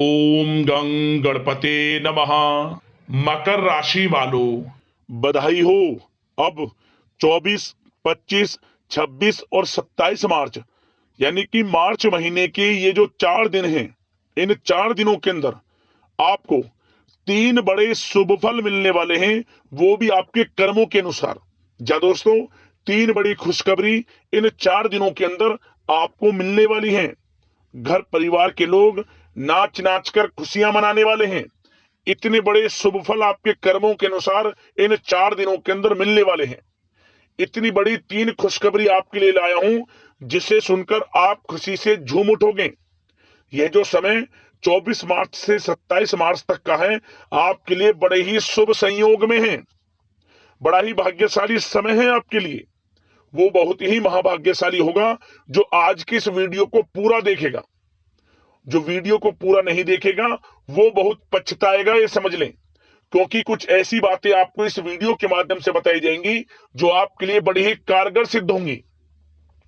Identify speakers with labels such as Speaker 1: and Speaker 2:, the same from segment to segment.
Speaker 1: ओम गं गणपते नमः। मकर राशि वालों, बधाई हो। अब 24, 25, 26 और 27 मार्च यानी कि मार्च महीने के ये जो 4 दिन हैं, इन 4 दिनों के अंदर आपको 3 बड़े शुभ फल मिलने वाले हैं, वो भी आपके कर्मों के अनुसार। जा दोस्तों, 3 बड़ी खुशखबरी इन 4 दिनों के अंदर आपको मिलने वाली हैं। घर परिवार के लोग नाच नाच कर खुशियां मनाने वाले हैं। इतने बड़े शुभ फल आपके कर्मों के अनुसार इन 4 दिनों के अंदर मिलने वाले हैं। इतनी बड़ी 3 खुशखबरी आपके लिए लाया हूं, जिसे सुनकर आप खुशी से झूम उठोगे। यह जो समय 24 मार्च से 27 मार्च तक का है, आपके लिए बड़े ही शुभ संयोग में है। बड़ा ही भाग्यशाली समय है आपके लिए। वो बहुत ही महाभाग्यशाली होगा जो आज की इस वीडियो को पूरा देखेगा। जो वीडियो को पूरा नहीं देखेगा वो बहुत पछताएगा, ये समझ लें। क्योंकि कुछ ऐसी बातें आपको इस वीडियो के माध्यम से बताई जाएंगी जो आपके लिए बड़ी ही कारगर सिद्ध होंगी।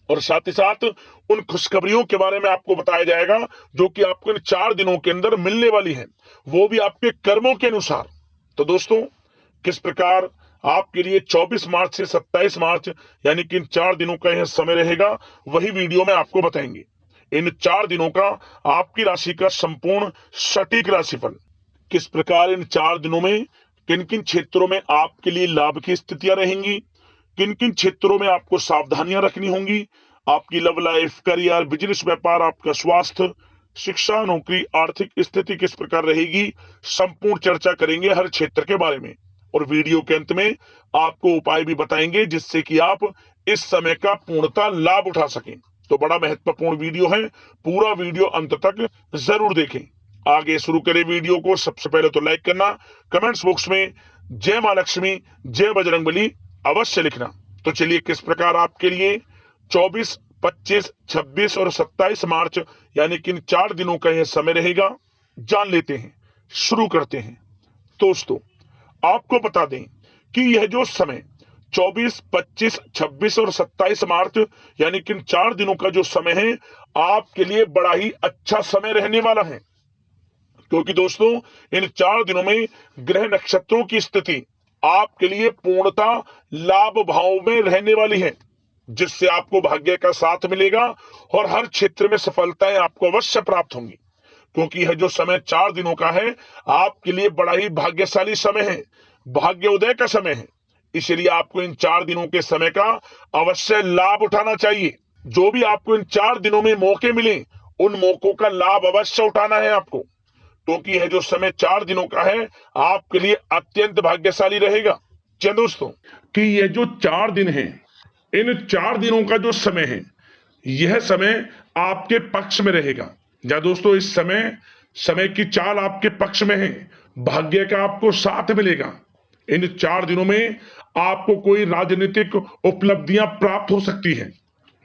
Speaker 1: और साथ ही साथ उन खुशखबरियों के बारे में आपको बताया जाएगा जो कि आपको इन 4 दिनों के अंदर मिलने वाली है, वो भी आपके कर्मों के अनुसार। तो दोस्तों, किस प्रकार आपके लिए 24 मार्च से 27 मार्च यानी कि इन 4 दिनों का यह समय रहेगा, वही वीडियो में आपको बताएंगे। इन 4 दिनों का आपकी राशि का संपूर्ण सटीक राशिफल। किस प्रकार इन 4 दिनों में किन किन क्षेत्रों में आपके लिए लाभ की स्थितियां रहेंगी, किन किन क्षेत्रों में आपको सावधानियां रखनी होंगी, आपकी लव लाइफ, करियर, बिजनेस, व्यापार, आपका स्वास्थ्य, शिक्षा, नौकरी, आर्थिक स्थिति किस प्रकार रहेगी, संपूर्ण चर्चा करेंगे हर क्षेत्र के बारे में। और वीडियो के अंत में आपको उपाय भी बताएंगे जिससे कि आप इस समय का पूर्णतः लाभ उठा सकें। तो बड़ा महत्वपूर्ण वीडियो है, पूरा वीडियो अंत तक जरूर देखें। आगे शुरू करें वीडियो को। सबसे पहले तो लाइक करना, कमेंट्स बॉक्स में जय मां लक्ष्मी, जय बजरंगबली अवश्य लिखना। तो चलिए, किस प्रकार आपके लिए 24, 25, 26 और 27 मार्च यानी कि इन 4 दिनों का यह समय रहेगा, जान लेते हैं, शुरू करते हैं। दोस्तों, आपको बता दें कि यह जो समय 24, 25, 26 और 27 मार्च यानी कि इन 4 दिनों का जो समय है, आपके लिए बड़ा ही अच्छा समय रहने वाला है। क्योंकि दोस्तों, इन 4 दिनों में ग्रह नक्षत्रों की स्थिति आपके लिए पूर्णतः लाभ भाव में रहने वाली है, जिससे आपको भाग्य का साथ मिलेगा और हर क्षेत्र में सफलताएं आपको अवश्य प्राप्त होंगी। क्योंकि यह जो समय 4 दिनों का है, आपके लिए बड़ा ही भाग्यशाली समय है, भाग्योदय का समय है। इसलिए आपको इन 4 दिनों के समय का अवश्य लाभ उठाना चाहिए। जो भी आपको इन 4 दिनों में मौके मिले, उन मौकों का लाभ अवश्य उठाना है आपको। क्योंकि यह जो समय 4 दिनों का है, आपके लिए अत्यंत भाग्यशाली रहेगा। जी दोस्तों, कि यह जो 4 दिन है, इन 4 दिनों का जो समय है, यह समय आपके पक्ष में रहेगा। या दोस्तों, इस समय समय की चाल आपके पक्ष में है, भाग्य का आपको साथ मिलेगा। इन 4 दिनों में आपको कोई राजनीतिक उपलब्धियां प्राप्त हो सकती हैं,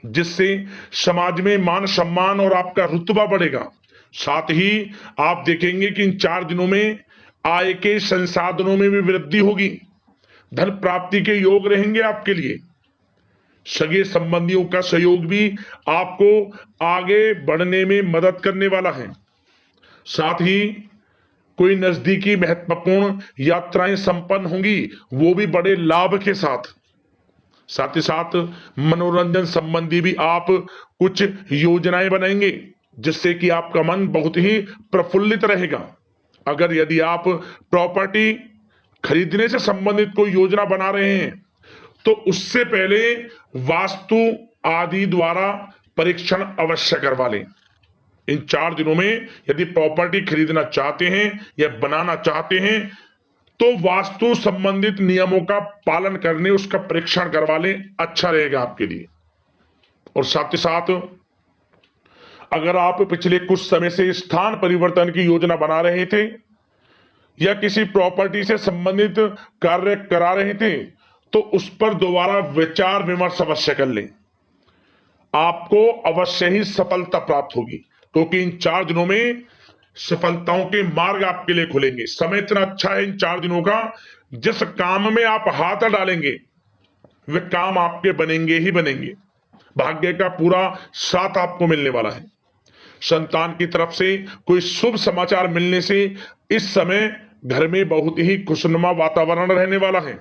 Speaker 1: जिससे समाज में मान सम्मान और आपका रुतबा बढ़ेगा। साथ ही आप देखेंगे कि इन 4 दिनों में आय के संसाधनों में भी वृद्धि होगी, धन प्राप्ति के योग रहेंगे आपके लिए। सगे संबंधियों का सहयोग भी आपको आगे बढ़ने में मदद करने वाला है। साथ ही कोई नजदीकी महत्वपूर्ण यात्राएं संपन्न होंगी, वो भी बड़े लाभ के साथ। साथ ही साथ मनोरंजन संबंधी भी आप कुछ योजनाएं बनाएंगे, जिससे कि आपका मन बहुत ही प्रफुल्लित रहेगा। अगर यदि आप प्रॉपर्टी खरीदने से संबंधित कोई योजना बना रहे हैं, तो उससे पहले वास्तु आदि द्वारा परीक्षण अवश्य करवा लें। इन 4 दिनों में यदि प्रॉपर्टी खरीदना चाहते हैं या बनाना चाहते हैं, तो वास्तु संबंधित नियमों का पालन करने उसका परीक्षण करवा लें, अच्छा रहेगा आपके लिए। और साथ ही साथ अगर आप पिछले कुछ समय से स्थान परिवर्तन की योजना बना रहे थे या किसी प्रॉपर्टी से संबंधित कार्य करा रहे थे, तो उस पर दोबारा विचार विमर्श अवश्य कर लें। आपको अवश्य ही सफलता प्राप्त होगी, क्योंकि इन 4 दिनों में सफलताओं के मार्ग आपके लिए खुलेंगे। समय इतना अच्छा है इन 4 दिनों का, जिस काम में आप हाथ डालेंगे वे काम आपके बनेंगे ही बनेंगे। भाग्य का पूरा साथ आपको मिलने वाला है। संतान की तरफ से कोई शुभ समाचार मिलने से इस समय घर में बहुत ही खुशनुमा वातावरण रहने वाला है।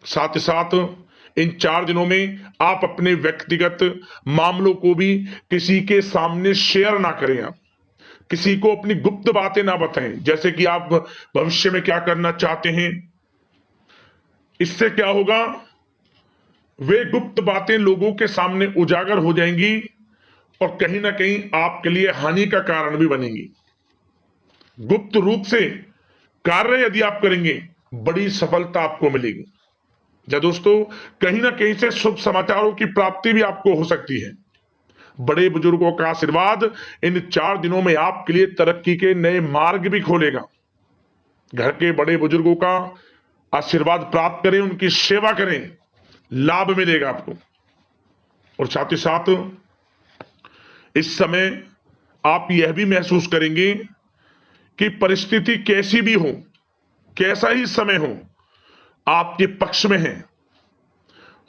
Speaker 1: साथ ही साथ इन 4 दिनों में आप अपने व्यक्तिगत मामलों को भी किसी के सामने शेयर ना करें। आप किसी को अपनी गुप्त बातें ना बताएं, जैसे कि आप भविष्य में क्या करना चाहते हैं। इससे क्या होगा, वे गुप्त बातें लोगों के सामने उजागर हो जाएंगी और कहीं ना कहीं आपके लिए हानि का कारण भी बनेंगी। गुप्त रूप से कार्य यदि आप करेंगे, बड़ी सफलता आपको मिलेगी। या दोस्तों, कहीं ना कहीं से शुभ समाचारों की प्राप्ति भी आपको हो सकती है। बड़े बुजुर्गों का आशीर्वाद इन 4 दिनों में आपके लिए तरक्की के नए मार्ग भी खोलेगा। घर के बड़े बुजुर्गों का आशीर्वाद प्राप्त करें, उनकी सेवा करें, लाभ मिलेगा आपको। और साथ ही साथ इस समय आप यह भी महसूस करेंगे कि परिस्थिति कैसी भी हो, कैसा ही समय हो, आपके पक्ष में है।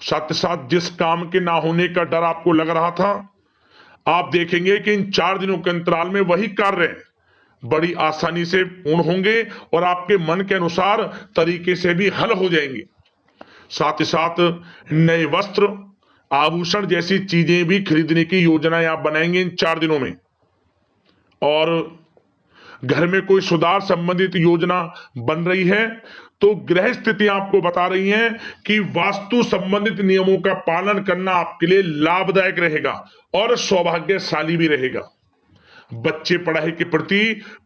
Speaker 1: साथ ही साथ जिस काम के ना होने का डर आपको लग रहा था, आप देखेंगे कि इन 4 दिनों के अंतराल में वही कार्य बड़ी आसानी से पूर्ण होंगे और आपके मन के अनुसार तरीके से भी हल हो जाएंगे। साथ ही साथ नए वस्त्र, आभूषण जैसी चीजें भी खरीदने की योजनाएं आप बनाएंगे इन 4 दिनों में। और घर में कोई सुधार संबंधित योजना बन रही है तो ग्रह स्थिति आपको बता रही है कि वास्तु संबंधित नियमों का पालन करना आपके लिए लाभदायक रहेगा और सौभाग्यशाली भी रहेगा। बच्चे पढ़ाई के प्रति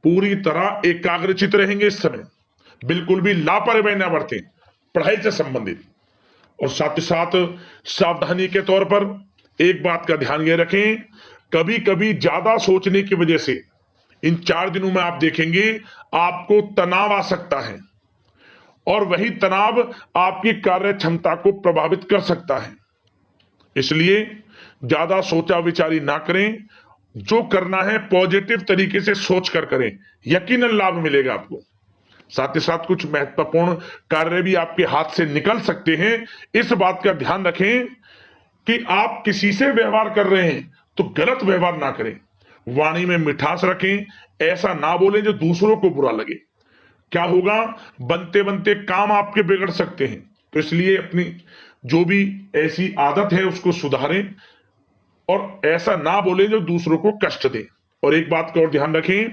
Speaker 1: पूरी तरह एकाग्रचित रहेंगे इस समय, बिल्कुल भी लापरवाही ना बरतें पढ़ाई से संबंधित। और साथ ही साथ सावधानी के तौर पर एक बात का ध्यान ये रखें, कभी कभी ज्यादा सोचने की वजह से इन 4 दिनों में आप देखेंगे आपको तनाव आ सकता है और वही तनाव आपकी कार्य क्षमता को प्रभावित कर सकता है। इसलिए ज्यादा सोचा विचारी ना करें, जो करना है पॉजिटिव तरीके से सोच कर करें, यकीनन लाभ मिलेगा आपको। साथ ही साथ कुछ महत्वपूर्ण कार्य भी आपके हाथ से निकल सकते हैं। इस बात का ध्यान रखें कि आप किसी से व्यवहार कर रहे हैं तो गलत व्यवहार ना करें, वाणी में मिठास रखें, ऐसा ना बोलें जो दूसरों को बुरा लगे। क्या होगा, बनते बनते काम आपके बिगड़ सकते हैं। तो इसलिए अपनी जो भी ऐसी आदत है उसको सुधारें और ऐसा ना बोलें जो दूसरों को कष्ट दे। और एक बात का और ध्यान रखें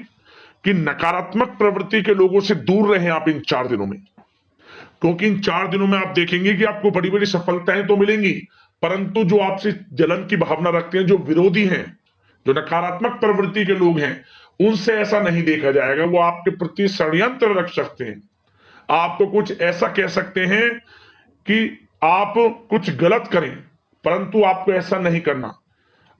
Speaker 1: कि नकारात्मक प्रवृत्ति के लोगों से दूर रहें आप इन 4 दिनों में, क्योंकि इन 4 दिनों में आप देखेंगे कि आपको बड़ी बड़ी सफलताएं तो मिलेंगी, परंतु जो आपसे जलन की भावना रखते हैं, जो विरोधी हैं, जो नकारात्मक प्रवृत्ति के लोग हैं, उनसे ऐसा नहीं देखा जाएगा। वो आपके प्रति षड्यंत्र रख सकते हैं, आपको कुछ ऐसा कह सकते हैं कि आप कुछ गलत करें, परंतु आपको ऐसा नहीं करना।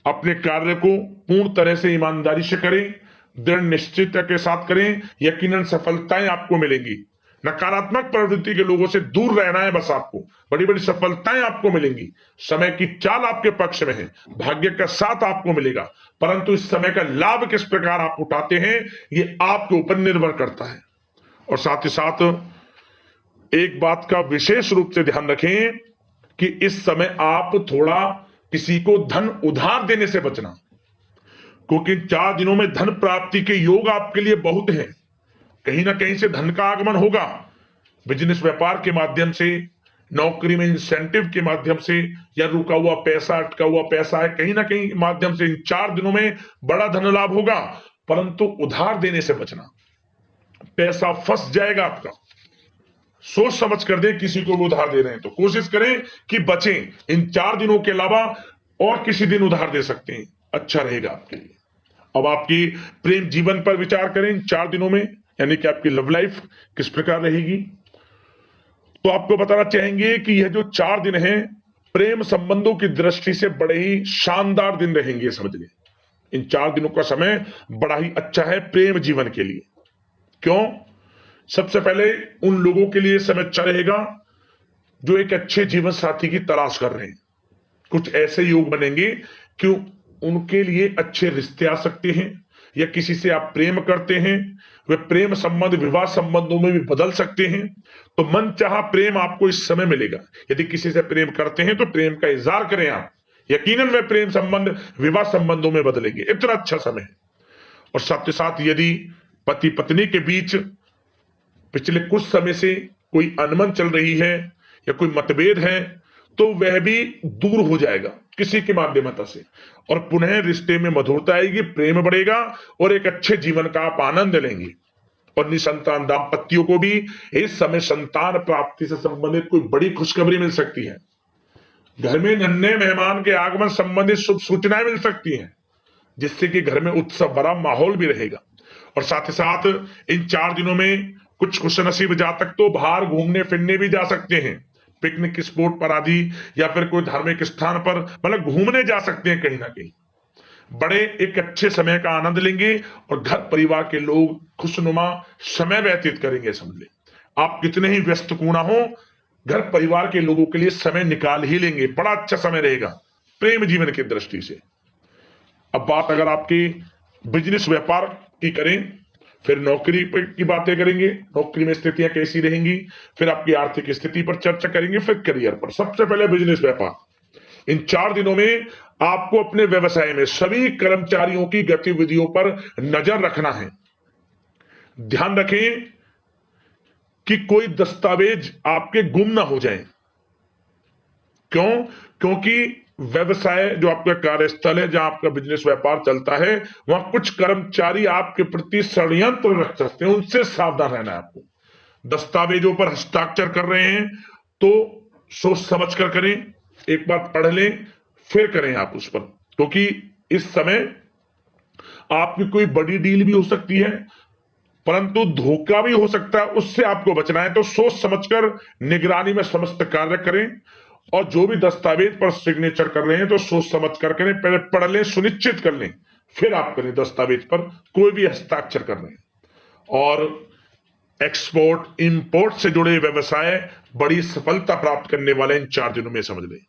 Speaker 1: अपने कार्य को पूर्ण तरह से ईमानदारी से करें, दृढ़ निश्चितता के साथ करें, यकीनन सफलताएं आपको मिलेंगी। नकारात्मक प्रवृत्ति के लोगों से दूर रहना है बस, आपको बड़ी बड़ी सफलताएं आपको मिलेंगी। समय की चाल आपके पक्ष में है, भाग्य का साथ आपको मिलेगा, परंतु इस समय का लाभ किस प्रकार आप उठाते हैं ये आपके ऊपर निर्भर करता है। और साथ ही साथ एक बात का विशेष रूप से ध्यान रखें कि इस समय आप थोड़ा किसी को धन उधार देने से बचना, क्योंकि 4 दिनों में धन प्राप्ति के योग आपके लिए बहुत हैं। कहीं ना कहीं से धन का आगमन होगा, बिजनेस व्यापार के माध्यम से, नौकरी में इंसेंटिव के माध्यम से, या रुका हुआ पैसा, अटका हुआ पैसा है, कहीं ना कहीं माध्यम से इन 4 दिनों में बड़ा धन लाभ होगा। परंतु उधार देने से बचना, पैसा फंस जाएगा आपका। सोच समझ कर दें, किसी को भी उधार दे रहे हैं तो कोशिश करें कि बचें। इन 4 दिनों के अलावा और किसी दिन उधार दे सकते हैं, अच्छा रहेगा आपके लिए। अब आपकी प्रेम जीवन पर विचार करें इन 4 दिनों में, यानी कि आपकी लव लाइफ किस प्रकार रहेगी। तो आपको बताना चाहेंगे कि यह जो 4 दिन हैं प्रेम संबंधों की दृष्टि से बड़े ही शानदार दिन रहेंगे। समझिए, इन 4 दिनों का समय बड़ा ही अच्छा है प्रेम जीवन के लिए। क्यों? सबसे पहले उन लोगों के लिए समय अच्छा रहेगा जो एक अच्छे जीवन साथी की तलाश कर रहे हैं। कुछ ऐसे योग बनेंगे कि उनके लिए अच्छे रिश्ते आ सकते हैं, या किसी से आप प्रेम करते हैं, वे प्रेम संबंध विवाह संबंधों में भी बदल सकते हैं। तो मन चाहा प्रेम आपको इस समय मिलेगा। यदि किसी से प्रेम करते हैं तो प्रेम का इजहार करें आप, यकीनन वे प्रेम संबंध विवाह संबंधों में बदलेंगे। इतना अच्छा समय है। और साथ ही साथ यदि पति पत्नी के बीच पिछले कुछ समय से कोई अनबन चल रही है या कोई मतभेद है, तो वह भी दूर हो जाएगा किसी के माध्यमता से, और पुनः रिश्ते में मधुरता आएगी, प्रेम बढ़ेगा और एक अच्छे जीवन का आप आनंद लेंगे। और निसंतान दाम्पत्यों को भी इस समय संतान प्राप्ति से संबंधित कोई बड़ी खुशखबरी मिल सकती है। घर में नन्हे मेहमान के आगमन संबंधित शुभ सूचनाएं मिल सकती हैं, जिससे कि घर में उत्सव भरा माहौल भी रहेगा। और साथ ही साथ इन 4 दिनों में कुछ खुशनसीब जातक तो बाहर घूमने फिरने भी जा सकते हैं, पिकनिक स्पॉट पर आदि, या फिर कोई धार्मिक स्थान पर मतलब घूमने जा सकते हैं कहीं ना कहीं। बड़े एक अच्छे समय का आनंद लेंगे और घर परिवार के लोग खुशनुमा समय व्यतीत करेंगे। समझ ले, आप कितने ही व्यस्त क्यों ना हो, घर परिवार के लोगों के लिए समय निकाल ही लेंगे। बड़ा अच्छा समय रहेगा प्रेम जीवन की दृष्टि से। अब बात अगर आपकी बिजनेस व्यापार की करें, फिर नौकरी की बातें करेंगे, नौकरी में स्थितियां कैसी रहेंगी, फिर आपकी आर्थिक स्थिति पर चर्चा करेंगे, फिर करियर पर। सबसे पहले बिजनेस व्यापार। इन 4 दिनों में आपको अपने व्यवसाय में सभी कर्मचारियों की गतिविधियों पर नजर रखना है। ध्यान रखें कि कोई दस्तावेज आपके गुम ना हो जाएं। क्यों? क्योंकि व्यवसाय जो आपका कार्यस्थल है, जहां आपका बिजनेस व्यापार चलता है, वहां कुछ कर्मचारी आपके प्रति षड्यंत्र रख सकते हैं, उनसे सावधान रहना है आपको। दस्तावेजों पर हस्ताक्षर कर रहे हैं तो सोच समझ कर करें, एक बार पढ़ लें फिर करें आप उस पर, क्योंकि इस समय आपकी कोई बड़ी डील भी हो सकती है, परंतु धोखा भी हो सकता है, उससे आपको बचना है। तो सोच समझकर निगरानी में समस्त कार्य करें, और जो भी दस्तावेज पर सिग्नेचर कर रहे हैं तो सोच समझ कर करें, पहले पढ़ लें, सुनिश्चित कर लें, फिर आप करें दस्तावेज पर कोई भी हस्ताक्षर कर रहे हैं। और एक्सपोर्ट इंपोर्ट से जुड़े व्यवसाय बड़ी सफलता प्राप्त करने वाले इन 4 दिनों में। समझ लें,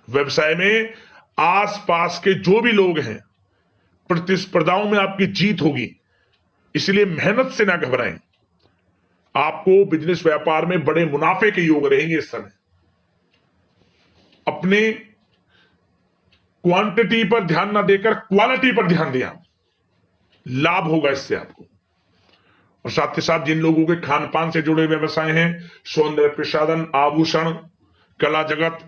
Speaker 1: व्यवसाय में आसपास के जो भी लोग हैं, प्रतिस्पर्धाओं में आपकी जीत होगी, इसलिए मेहनत से ना घबराएं। आपको बिजनेस व्यापार में बड़े मुनाफे के योग रहेंगे इस समय। अपने क्वांटिटी पर ध्यान ना देकर क्वालिटी पर ध्यान दिया, लाभ होगा इससे आपको। और साथ ही साथ जिन लोगों के खान पान से जुड़े व्यवसाय हैं, सौंदर्य प्रसाधन, आभूषण, कला जगत,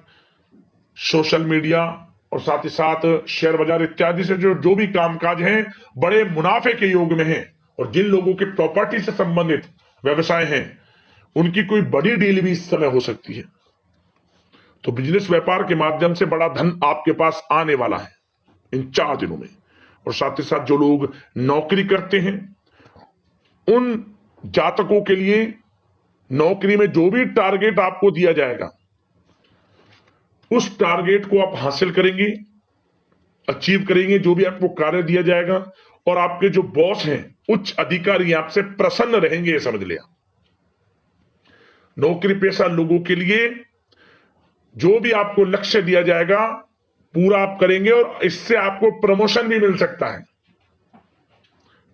Speaker 1: सोशल मीडिया और साथ ही साथ शेयर बाजार इत्यादि से जो भी कामकाज हैं, बड़े मुनाफे के योग में हैं। और जिन लोगों के प्रॉपर्टी से संबंधित व्यवसाय हैं, उनकी कोई बड़ी डील भी इस समय हो सकती है। तो बिजनेस व्यापार के माध्यम से बड़ा धन आपके पास आने वाला है इन 4 दिनों में। और साथ ही साथ जो लोग नौकरी करते हैं, उन जातकों के लिए नौकरी में जो भी टारगेट आपको दिया जाएगा, उस टारगेट को आप हासिल करेंगे, अचीव करेंगे, जो भी आपको कार्य दिया जाएगा। और आपके जो बॉस हैं, उच्च अधिकारी, आपसे प्रसन्न रहेंगे, समझ लिया। नौकरी पेशा लोगों के लिए जो भी आपको लक्ष्य दिया जाएगा, पूरा आप करेंगे और इससे आपको प्रमोशन भी मिल सकता है।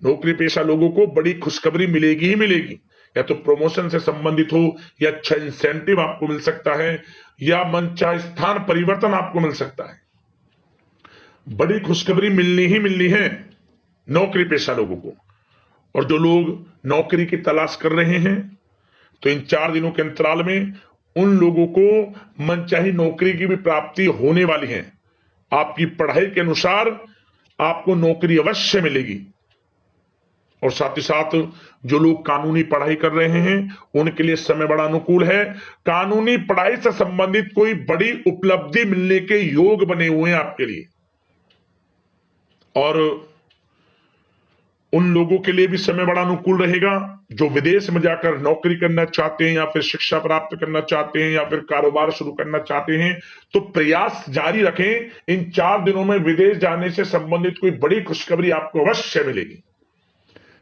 Speaker 1: नौकरी पेशा लोगों को बड़ी खुशखबरी मिलेगी ही मिलेगी, या तो प्रमोशन से संबंधित हो, या अच्छा इंसेंटिव आपको मिल सकता है, या मनचाहे स्थान परिवर्तन आपको मिल सकता है। बड़ी खुशखबरी मिलनी ही मिलनी है नौकरी पेशा लोगों को। और जो लोग नौकरी की तलाश कर रहे हैं, तो इन 4 दिनों के अंतराल में उन लोगों को मनचाही नौकरी की भी प्राप्ति होने वाली है। आपकी पढ़ाई के अनुसार आपको नौकरी अवश्य मिलेगी। और साथ ही साथ जो लोग कानूनी पढ़ाई कर रहे हैं, उनके लिए समय बड़ा अनुकूल है। कानूनी पढ़ाई से संबंधित कोई बड़ी उपलब्धि मिलने के योग बने हुए हैं आपके लिए। और उन लोगों के लिए भी समय बड़ा अनुकूल रहेगा जो विदेश में जाकर नौकरी करना चाहते हैं, या फिर शिक्षा प्राप्त करना चाहते हैं, या फिर कारोबार शुरू करना चाहते हैं। तो प्रयास जारी रखें। इन 4 दिनों में विदेश जाने से संबंधित कोई बड़ी खुशखबरी आपको अवश्य मिलेगी।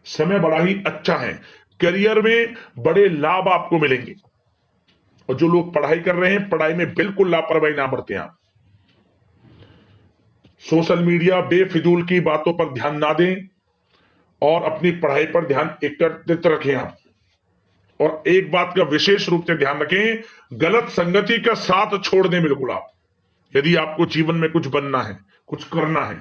Speaker 1: समय बड़ा ही अच्छा है। करियर में बड़े लाभ आपको मिलेंगे। और जो लोग पढ़ाई कर रहे हैं, पढ़ाई में बिल्कुल लापरवाही ना बरतें आप। सोशल मीडिया बेफिजूल की बातों पर ध्यान ना दें और अपनी पढ़ाई पर ध्यान एकत्रित रखें आप। और एक बात का विशेष रूप से ध्यान रखें, गलत संगति का साथ छोड़ दें बिल्कुल आप। यदि आपको जीवन में कुछ बनना है, कुछ करना है,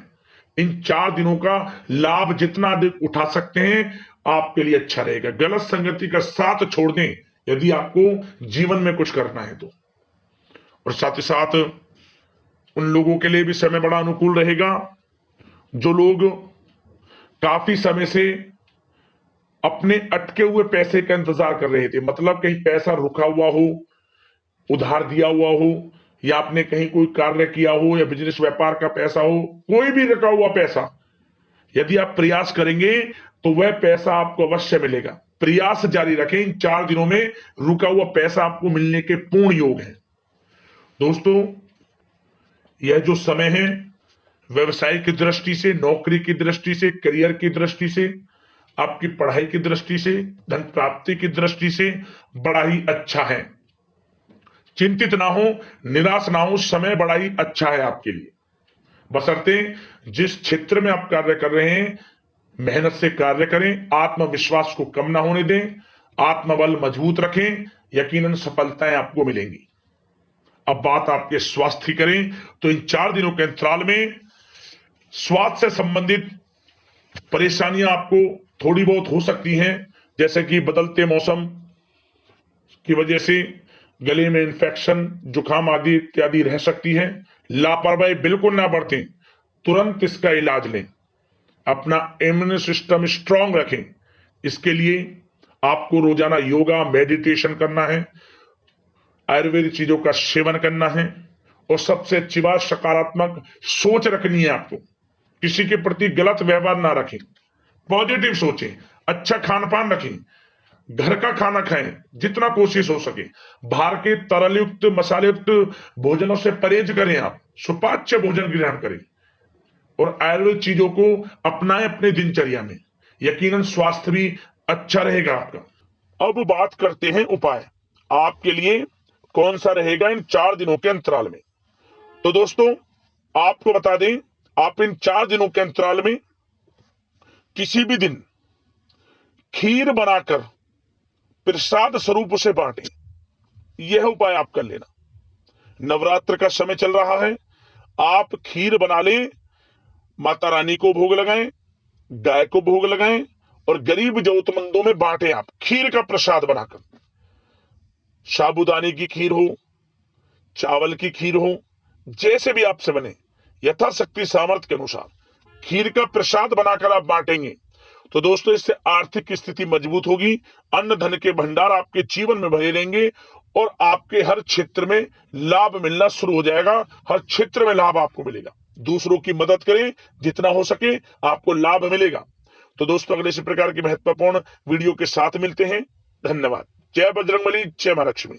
Speaker 1: इन 4 दिनों का लाभ जितना अधिक उठा सकते हैं आपके लिए अच्छा रहेगा। गलत संगति का साथ छोड़ दें यदि आपको जीवन में कुछ करना है तो। और साथ ही साथ उन लोगों के लिए भी समय बड़ा अनुकूल रहेगा जो लोग काफी समय से अपने अटके हुए पैसे का इंतजार कर रहे थे, मतलब कहीं पैसा रुका हुआ हो, उधार दिया हुआ हो, या आपने कहीं कोई कार्य किया हो, या बिजनेस व्यापार का पैसा हो, कोई भी रुका हुआ पैसा, यदि आप प्रयास करेंगे तो वह पैसा आपको अवश्य मिलेगा। प्रयास जारी रखें, इन 4 दिनों में रुका हुआ पैसा आपको मिलने के पूर्ण योग है। दोस्तों, यह जो समय है व्यवसाय की दृष्टि से, नौकरी की दृष्टि से, करियर की दृष्टि से, आपकी पढ़ाई की दृष्टि से, धन प्राप्ति की दृष्टि से बड़ा ही अच्छा है। चिंतित ना हो, निराश ना हो, समय बड़ा ही अच्छा है आपके लिए। बशर्ते जिस क्षेत्र में आप कार्य कर रहे हैं मेहनत से कार्य करें, आत्मविश्वास को कम ना होने दें, आत्मबल मजबूत रखें, यकीनन सफलताएं आपको मिलेंगी। अब बात आपके स्वास्थ्य की करें तो इन 4 दिनों के अंतराल में स्वास्थ्य से संबंधित परेशानियां आपको थोड़ी बहुत हो सकती हैं, जैसे कि बदलते मौसम की वजह से गले में इंफेक्शन, जुकाम आदि इत्यादि रह सकती है। लापरवाही बिल्कुल ना बरतें, तुरंत इसका इलाज लें, अपना इम्यून सिस्टम स्ट्रांग रखें। इसके लिए आपको रोजाना योगा, मेडिटेशन करना है, आयुर्वेदिक चीजों का सेवन करना है, और सबसे अच्छी बात सकारात्मक सोच रखनी है आपको। किसी के प्रति गलत व्यवहार ना रखें, पॉजिटिव सोचें, अच्छा खान पान रखें, घर का खाना खाएं जितना कोशिश हो सके, बाहर के तरल युक्त मसाले युक्त भोजनों से परहेज करें, आप सुपाच्य भोजन ग्रहण करें और आयुर्वेद चीजों को अपनाएं अपने दिनचर्या में, यकीनन स्वास्थ्य भी अच्छा रहेगा आपका। अब बात करते हैं उपाय आपके लिए कौन सा रहेगा इन 4 दिनों के अंतराल में। तो दोस्तों, आपको बता दें, आप इन 4 दिनों के अंतराल में किसी भी दिन खीर बनाकर प्रसाद स्वरूप उसे बांटें। यह उपाय आप कर लेना। नवरात्र का समय चल रहा है, आप खीर बना लें, माता रानी को भोग लगाएं, गाय को भोग लगाएं और गरीब जरूरतमंदों में बांटें। आप खीर का प्रसाद बनाकर, साबूदाने की खीर हो, चावल की खीर हो, जैसे भी आपसे बने, यथाशक्ति सामर्थ्य के अनुसार खीर का प्रसाद बनाकर आप बांटेंगे तो दोस्तों इससे आर्थिक स्थिति मजबूत होगी, अन्न धन के भंडार आपके जीवन में भरे रहेंगे और आपके हर क्षेत्र में लाभ मिलना शुरू हो जाएगा। हर क्षेत्र में लाभ आपको मिलेगा। दूसरों की मदद करें, जितना हो सके आपको लाभ मिलेगा। तो दोस्तों, अगले इसी प्रकार की महत्वपूर्ण वीडियो के साथ मिलते हैं। धन्यवाद। जय बजरंगबली, जय मां लक्ष्मी।